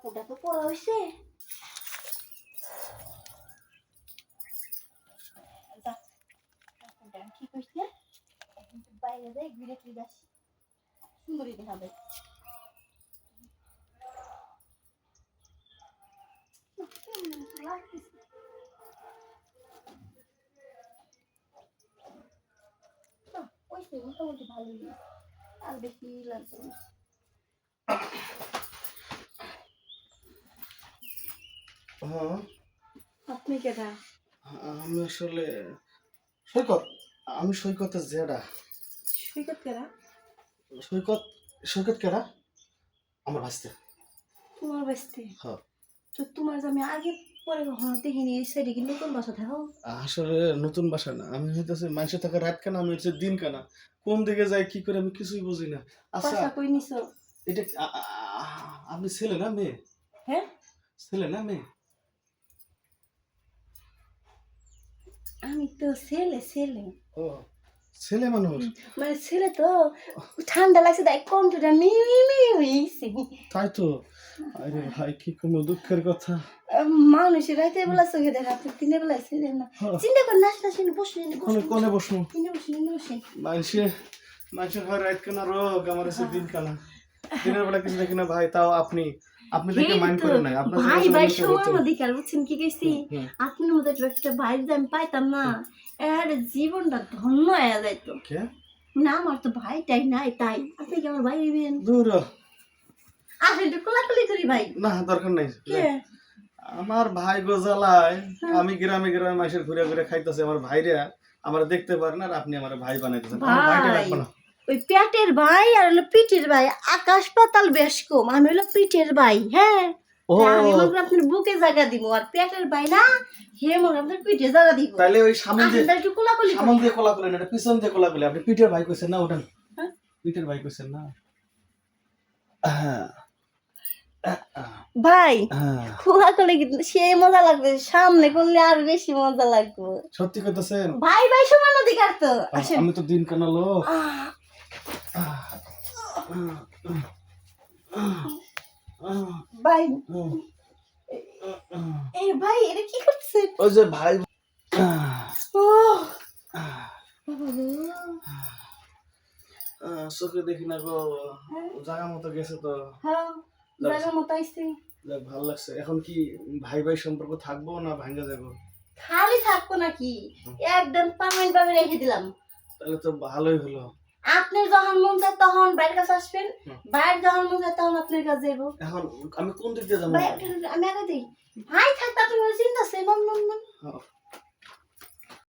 কাপড়টা তো পরা হয়েছে। কাপড়টা ঠিক হয়েছে, বাইরে যাই ঘুরে ফিরে আসি, সুন্দরী দেখাবে। মোটামুটি ভালোই, আর বেশি লাগবে না। হ্যাঁ, আপনি কেটা? আমি আসলে সৈকত, আমি সৈকতের জেডা। সৈকত কেটা? সৈকত, সৈকত কেডা? আমার ভাসতে। তোমার বাঁচতে? হ্যাঁ। তো তোমার যে আমি আগে পরে কখনো দেখিনি, এই সাইডে কি নতুন বাসা থাকো? আসলে নতুন বাসা না, আমি হইতেছে মানুষের থাকা রাত কেনা, আমি হচ্ছে দিন কেনা। কোন দিকে যাই কি করে আমি কিছুই বুঝি না। আচ্ছা, বাসা কই নিছো? এটা আপনি ছেলে না মেয়ে? হ্যাঁ, ছেলে না মেয়ে? আমি তো ছেলে ছেলে। ও, ছেলে মানুষ। মানে ছেলে তো, ঠান্ডা লাগছে তাই কণ্ঠটা মিমি হয়েছে। তাই তো। আরে ভাই, কি কোনো দুঃখের কথা। মানুষের রাতে বেলা চোখে দেখা, আপনি দিনের বেলা ছিলেন না। চিন্তা করে নাচ নাচ বসুন, কোনে বসবো? বসুন। মানুষের হয় রাত কেনা রোগ, আমার হচ্ছে দিন কেনা। দিনের বেলা কিছু দেখি না ভাই, তাও আপনি আপনি দেখে মাইন্ড করেন নাই। আপনার ভাই ভাই সময় মধ্যে খেয়াল বুঝছেন কি গেছি, আপনার মধ্যে একটা ভাই যে আমি পাইতাম না, এর জীবনটা ধন্য হয়ে যাইতো। না আমার তো ভাইটাই নাই, তাই আপনি কি আমার ভাই হইবেন? দূর আসলে একটু কোলাকুলি করি ভাই। না, দরকার নাই। কে? আমার ভাই গোজালায়, আমি গ্রামে গ্রামে মাসের ঘুরে ঘুরে খাইতেছে, আমার ভাইরা আমার দেখতে পারে না, আর আপনি আমার ভাই বানাইতেছেন। আমার ভাইটা রাখবো না। ওই পেটের ভাই আর হলো পিঠের ভাই, আকাশ পাতাল বেশ কম। আমি হলো পিঠের ভাই, হ্যাঁ। আমি মনে করি আপনার বুকে জায়গা দিব, আর পেটের ভাই না, হে মনে আপনার পিঠে জায়গা দিব। তাইলে ওই সামনে দিয়ে একটু কোলাকুলি সামনে দিয়ে কোলাকুলি না, পিছন দিয়ে কোলাকুলি। আপনি পিঠের ভাই কইছেন না? ওটা পিঠের ভাই কইছেন না? ভাই কোলাকুলি কিন্তু সেই মজা লাগবে, সামনে করলে আর বেশি মজা লাগবে। সত্যি কইতেছেন? ভাই ভাই সমান অধিকার তো। আমি তো দিন কেন লোক। ভাই এই ভাই এটা কি করছে? ওই যে ভাই, চোখে দেখি না গো, জায়গা মতো গেছে তো। হ্যাঁ, জায়গা মতো আইছে। ভালো লাগছে। এখন কি ভাই ভাই সম্পর্ক থাকবো না ভাঙ্গা যাবো? খালি থাকবো নাকি, একদম পার্মানেন্ট ভাবে রেখে দিলাম। তাহলে তো ভালোই হলো। আপনার যখন মন চায় তখন বাইরের কাছে আসবেন, বাইরে যখন মন চায় তখন আপনার কাছে যাবো। এখন আমি কোন দিক দিয়ে যাবো? আমি আগে দিই ভাই।